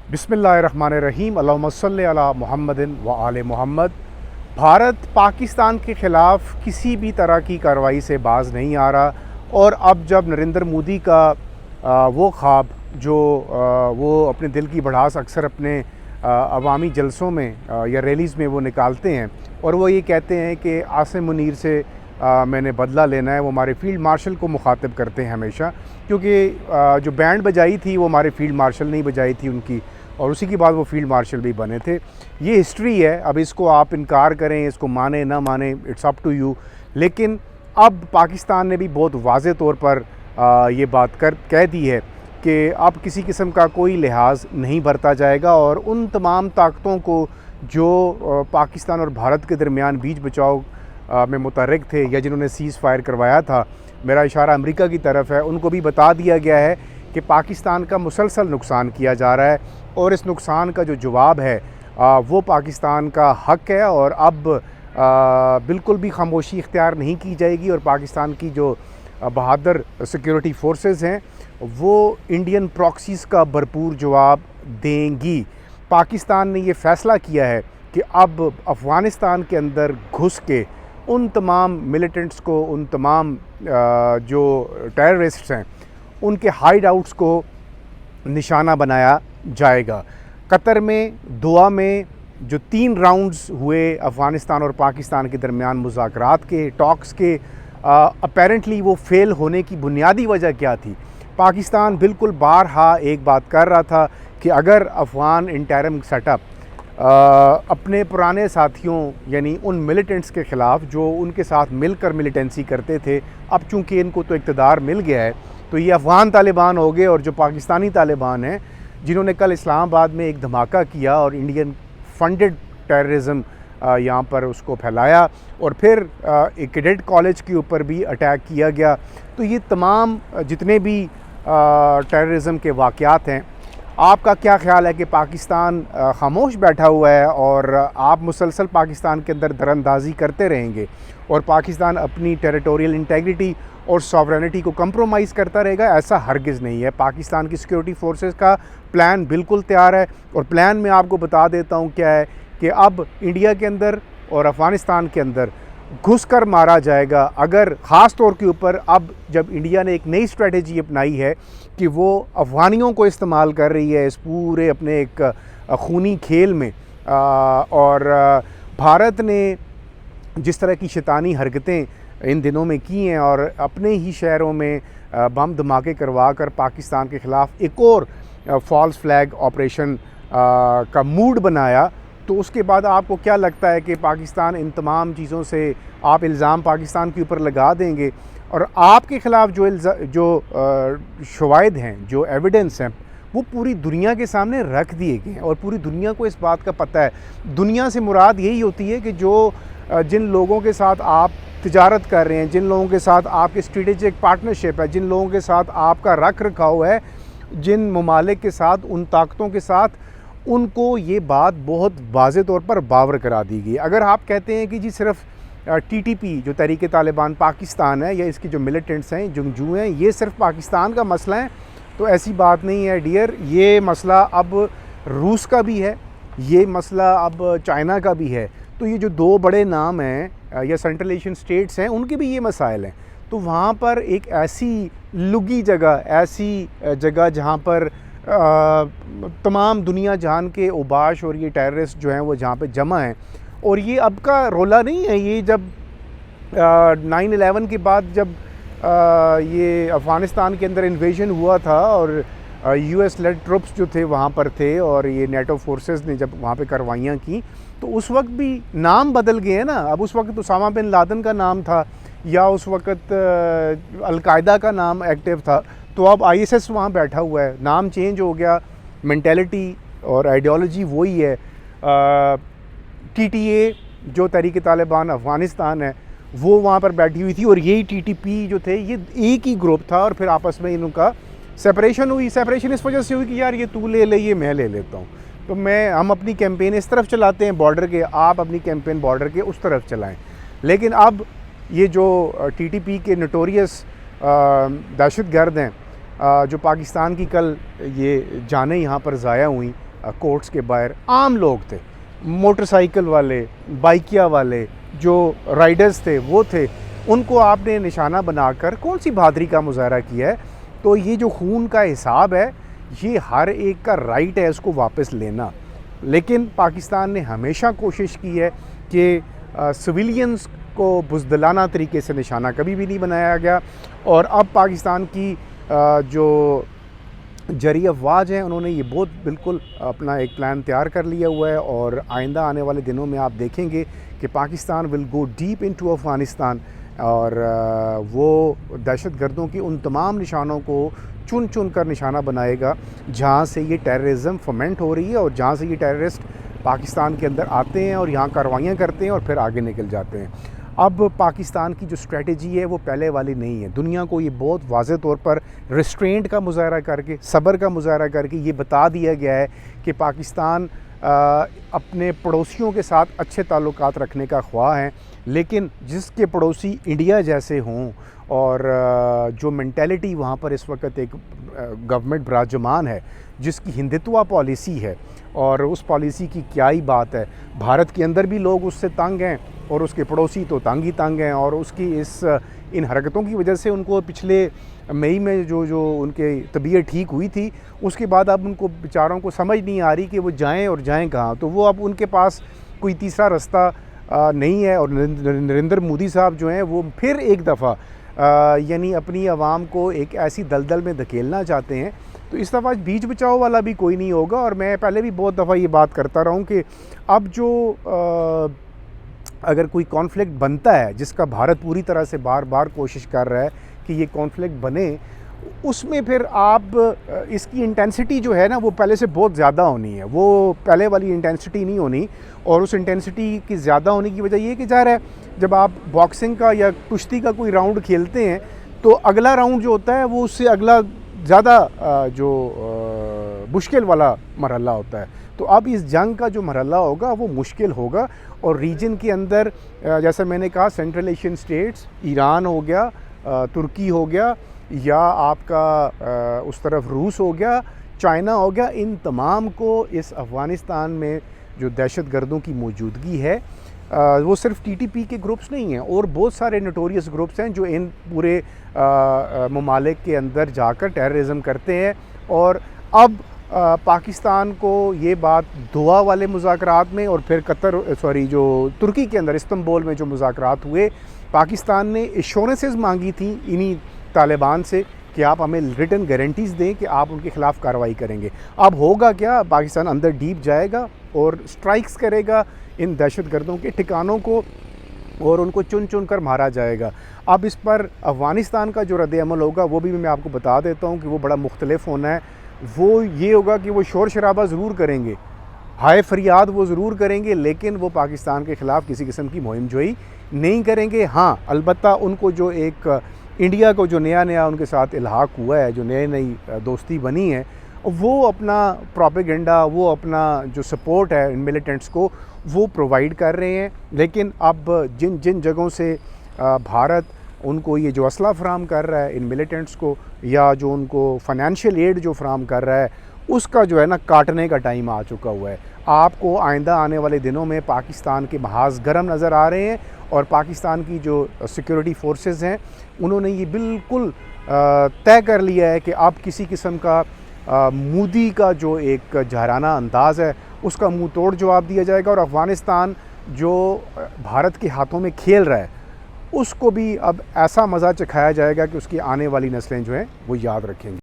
बिस्मिल्लाहिर्रहमानिर्रहीम अल्लाहुम्मा सल्लि अला मुहम्मदिन व आले मोहम्मद। भारत पाकिस्तान के ख़िलाफ़ किसी भी तरह की कार्रवाई से बाज़ नहीं आ रहा। और अब जब नरेंद्र मोदी का वो ख्वाब जो वो अपने दिल की भड़ास अक्सर अपने अवामी जलसों में या रैलीज़ में वो निकालते हैं और वो ये कहते हैं कि आसिम मुनीर से मैंने बदला लेना है। वो हमारे फ़ील्ड मार्शल को मुखातिब करते हैं हमेशा, क्योंकि जो बैंड बजाई थी वो हमारे फ़ील्ड मार्शल ने बजाई थी उनकी, और उसी के बाद वो फ़ील्ड मार्शल भी बने थे। ये हिस्ट्री है। अब इसको आप इनकार करें, इसको माने ना माने, इट्स अप टू यू। लेकिन अब पाकिस्तान ने भी बहुत वाज़े तौर पर ये बात कह दी है कि अब किसी किस्म का कोई लिहाज नहीं बरता जाएगा और उन तमाम ताकतों को जो पाकिस्तान और भारत के दरमियान बीच बचाव में मुतहर्रिक थे या जिन्होंने सीज़ फायर करवाया था, मेरा इशारा अमेरिका की तरफ है, उनको भी बता दिया गया है कि पाकिस्तान का मुसलसल नुकसान किया जा रहा है और इस नुकसान का जो जवाब है वो पाकिस्तान का हक़ है। और अब बिल्कुल भी खामोशी इख्तियार नहीं की जाएगी और पाकिस्तान की जो बहादुर सिक्योरिटी फोर्सेस हैं वो इंडियन प्रॉक्सीज़ का भरपूर जवाब देंगी। पाकिस्तान ने ये फ़ैसला किया है कि अब अफ़गानिस्तान के अंदर घुस के उन तमाम मिलिटेंट्स को, उन तमाम जो टेररिस्ट्स हैं, उनके हाइड आउट्स को निशाना बनाया जाएगा। कतर में, दोहा में जो 3 राउंड्स हुए अफ़गानिस्तान और पाकिस्तान के दरमियान मुज़ाकरात के, टॉक्स के, अपेरेंटली वो फ़ेल होने की बुनियादी वजह क्या थी? पाकिस्तान बिल्कुल बारहा एक बात कर रहा था कि अगर अफ़गान इंटरिम सेटअप अपने पुराने साथियों यानी उन मिलिटेंट्स के ख़िलाफ़ जो उनके साथ मिलकर मिलिटेंसी करते थे, अब चूँकि इनको तो इक़्तिदार मिल गया है तो ये अफ़गान तालिबान हो गए और जो पाकिस्तानी तालिबान हैं जिन्होंने कल इस्लामाबाद में एक धमाका किया और इंडियन फंडेड टेररिज्म यहाँ पर उसको फैलाया और फिर एक कैडेट कॉलेज के ऊपर भी अटैक किया गया। तो ये तमाम जितने भी टेररिज्म के वाक़यात हैं, आपका क्या ख़्याल है कि पाकिस्तान खामोश बैठा हुआ है और आप मुसलसल पाकिस्तान के अंदर दरअंदाज़ी करते रहेंगे और पाकिस्तान अपनी टेरिटोरियल इंटेग्रिटी और सॉवरेनिटी को कंप्रोमाइज़ करता रहेगा? ऐसा हरगिज़ नहीं है। पाकिस्तान की सिक्योरिटी फोर्सेस का प्लान बिल्कुल तैयार है और प्लान मैं आपको बता देता हूँ क्या है कि अब इंडिया के अंदर और अफ़गानिस्तान के अंदर घुस कर मारा जाएगा। अगर ख़ास तौर के ऊपर अब जब इंडिया ने एक नई स्ट्रेटजी अपनाई है कि वो अफ़गानियों को इस्तेमाल कर रही है इस पूरे अपने एक खूनी खेल में, और भारत ने जिस तरह की शैतानी हरकतें इन दिनों में की हैं और अपने ही शहरों में बम धमाके करवा कर पाकिस्तान के ख़िलाफ़ एक और फॉल्स फ्लैग ऑपरेशन का मूड बनाया, तो उसके बाद आपको क्या लगता है कि पाकिस्तान इन तमाम चीज़ों से आप इल्ज़ाम पाकिस्तान के ऊपर लगा देंगे और आपके ख़िलाफ़ जो शवाहिद हैं, जो एविडेंस हैं, वो पूरी दुनिया के सामने रख दिए गए हैं और पूरी दुनिया को इस बात का पता है। दुनिया से मुराद यही होती है कि जो जिन लोगों के साथ आप तिजारत कर रहे हैं, जिन लोगों के साथ आपकी स्ट्रेटेजिक पार्टनरशिप है, जिन लोगों के साथ आपका रख रखाव है, जिन ममालिक के साथ, उन ताकतों के साथ, उनको ये बात बहुत वाज़े तौर पर बावर करा दी गई। अगर आप कहते हैं कि जी सिर्फ़ TTP जो तहरीक तालिबान पाकिस्तान है या इसके जो मिलिटेंट्स हैं, जंगजू हैं, ये सिर्फ़ पाकिस्तान का मसला है, तो ऐसी बात नहीं है डियर। ये मसला अब रूस का भी है, ये मसला अब चाइना का भी है। तो ये जो 2 बड़े नाम हैं या सेंट्रल एशियन स्टेट्स हैं, उनके भी ये मसाइल हैं। तो वहाँ पर एक ऐसी लुगी जगह, ऐसी जगह जहाँ पर तमाम दुनिया जहान के उबाश और ये टेररिस्ट जो हैं वो जहाँ पे जमा हैं, और ये अब का रोला नहीं है। ये जब 9/11 के बाद जब ये अफ़गानिस्तान के अंदर इन्वेजन हुआ था और US लेड ट्रुप्स जो थे वहाँ पर थे और ये नेटो फोर्सेस ने जब वहाँ पे कार्रवाइयाँ की, तो उस वक्त भी नाम बदल गए हैं ना। अब उस वक्त उसामा बिन लादेन का नाम था या उस वक्त अलकायदा का नाम एक्टिव था, तो अब ISS वहाँ बैठा हुआ है। नाम चेंज हो गया, मेंटालिटी और आइडियोलॉजी वही है। TTA जो तहरीक तालिबान अफ़गानिस्तान है वो वहाँ पर बैठी हुई थी और यही TTP जो थे ये एक ही ग्रुप था और फिर आपस में इनका सेपरेशन हुई। सेपरेशन इस वजह से हुई कि यार ये तू ले ले, ये मैं ले लेता हूँ। तो हम अपनी कैंपेन इस तरफ चलाते हैं बॉर्डर के, आप अपनी कैंपेन बॉर्डर के उस तरफ चलाएं। लेकिन अब ये जो TTP के नोटोरियस दहशतगर्द हैं जो पाकिस्तान की कल ये जानें यहाँ पर ज़ाया हुई, कोर्ट्स के बाहर आम लोग थे, मोटरसाइकिल वाले, बाइकिया वाले, जो राइडर्स थे वो थे, उनको आपने निशाना बनाकर कौन सी बहादुरी का मुजाहरा किया है। तो ये जो खून का हिसाब है ये हर एक का राइट है इसको वापस लेना। लेकिन पाकिस्तान ने हमेशा कोशिश की है कि सिविलियंस को बुज़दिलाना तरीके से निशाना कभी भी नहीं बनाया गया। और अब पाकिस्तान की जो जरी अफवाज हैं उन्होंने ये बहुत बिल्कुल अपना एक प्लान तैयार कर लिया हुआ है और आइंदा आने वाले दिनों में आप देखेंगे कि Pakistan will go deep into Afghanistan और वो दहशतगर्दों की उन तमाम निशानों को चुन चुन कर निशाना बनाएगा जहाँ से ये टेररिज्म फमेंट हो रही है और जहाँ से ये टेररिस्ट पाकिस्तान के अंदर आते हैं और यहाँ कार्रवाइयाँ करते हैं और फिर आगे निकल जाते हैं। अब पाकिस्तान की जो स्ट्रेटजी है वो पहले वाली नहीं है। दुनिया को ये बहुत वाज़े तौर पर रिस्ट्रेंट का मुजाहरा करके, सब्र का मुजाहरा करके ये बता दिया गया है कि पाकिस्तान अपने पड़ोसियों के साथ अच्छे ताल्लुकात रखने का ख्वाह है, लेकिन जिसके पड़ोसी इंडिया जैसे हों और जो मेंटालिटी वहाँ पर इस वक्त एक गवर्नमेंट विराजमान है जिसकी हिंदुत्व पॉलिसी है, और उस पॉलिसी की क्या ही बात है। भारत के अंदर भी लोग उससे तंग हैं और उसके पड़ोसी तो तंग ही तंग हैं, और उसकी इन हरकतों की वजह से उनको पिछले मई में जो उनके तबीयत ठीक हुई थी उसके बाद अब उनको बेचारों को समझ नहीं आ रही कि वो जाएं और जाएं कहाँ। तो वो अब उनके पास कोई तीसरा रास्ता नहीं है। और नरेंद्र मोदी साहब जो हैं वो फिर एक दफ़ा यानी अपनी आवाम को एक ऐसी दलदल में धकेलना चाहते हैं। तो इस दफ़ा बीच बचाव वाला भी कोई नहीं होगा। और मैं पहले भी बहुत दफ़ा ये बात करता रहा हूँ कि अब जो अगर कोई कॉन्फ्लिक्ट बनता है जिसका भारत पूरी तरह से बार बार कोशिश कर रहा है कि ये कॉन्फ्लिक्ट बने, उसमें फिर आप इसकी इंटेंसिटी जो है ना वो पहले से बहुत ज़्यादा होनी है, वो पहले वाली इंटेंसिटी नहीं होनी। और उस इंटेंसिटी की ज़्यादा होने की वजह ये कि ज़ाहिर है जब आप बॉक्सिंग का या कुश्ती का कोई राउंड खेलते हैं तो अगला राउंड जो होता है वो उससे अगला ज़्यादा जो मुश्किल वाला मरहला होता है। तो अब इस जंग का जो मरहला होगा वो मुश्किल होगा। और रीजन के अंदर जैसा मैंने कहा सेंट्रल एशियन स्टेट्स, ईरान हो गया, तुर्की हो गया, या आपका उस तरफ रूस हो गया, चाइना हो गया, इन तमाम को इस अफ़गानिस्तान में जो दहशतगर्दों की मौजूदगी है वो सिर्फ टीटीपी के ग्रुप्स नहीं हैं, और बहुत सारे नोटोरियस ग्रुप्स हैं जो इन पूरे ममालिक के अंदर जाकर टेररिज्म करते हैं। और अब पाकिस्तान को ये बात दोहा वाले मुज़ाकरात में और फिर जो तुर्की के अंदर इस्तांबुल में जो मुज़ाकरात हुए, पाकिस्तान ने एश्योरेंसेस मांगी थी इन्हीं तालिबान से कि आप हमें रिटन गारंटीज़ दें कि आप उनके ख़िलाफ़ कार्रवाई करेंगे। अब होगा क्या, पाकिस्तान अंदर डीप जाएगा और स्ट्राइक्स करेगा इन दहशतगर्दों के ठिकानों को और उनको चुन चुन कर मारा जाएगा। अब इस पर अफ़गानिस्तान का जो रद्द-ए-अमल होगा वो भी मैं आपको बता देता हूँ कि वो बड़ा मुख्तलिफ होना है। वो ये होगा कि वो शोर शराबा ज़रूर करेंगे, हाय फरियाद वो ज़रूर करेंगे, लेकिन वो पाकिस्तान के ख़िलाफ़ किसी किस्म की मुहिम जोई नहीं करेंगे। हाँ, अलबत्ता उनको जो एक इंडिया को जो नया उनके साथ इल्हाक हुआ है, जो नई दोस्ती बनी है, वो अपना प्रोपेगेंडा, वो अपना जो सपोर्ट है इन मिलिटेंट्स को वो प्रोवाइड कर रहे हैं। लेकिन अब जिन जिन जगहों से भारत उनको ये जो असला फ़राम कर रहा है इन मिलिटेंट्स को, या जो उनको फ़ाइनेंशियल एड जो फ़राम कर रहा है, उसका जो है ना काटने का टाइम आ चुका हुआ है। आपको आइंदा आने वाले दिनों में पाकिस्तान के महाज गर्म नज़र आ रहे हैं, और पाकिस्तान की जो सिक्योरिटी फोर्सेस हैं उन्होंने ये बिल्कुल तय कर लिया है कि अब किसी किस्म का मोदी का जो एक जहराना अंदाज़ है उसका मुंह तोड़ जवाब दिया जाएगा। और अफ़गानिस्तान जो भारत के हाथों में खेल रहा है उसको भी अब ऐसा मज़ा चखाया जाएगा कि उसकी आने वाली नस्लें जो हैं वो याद रखेंगी।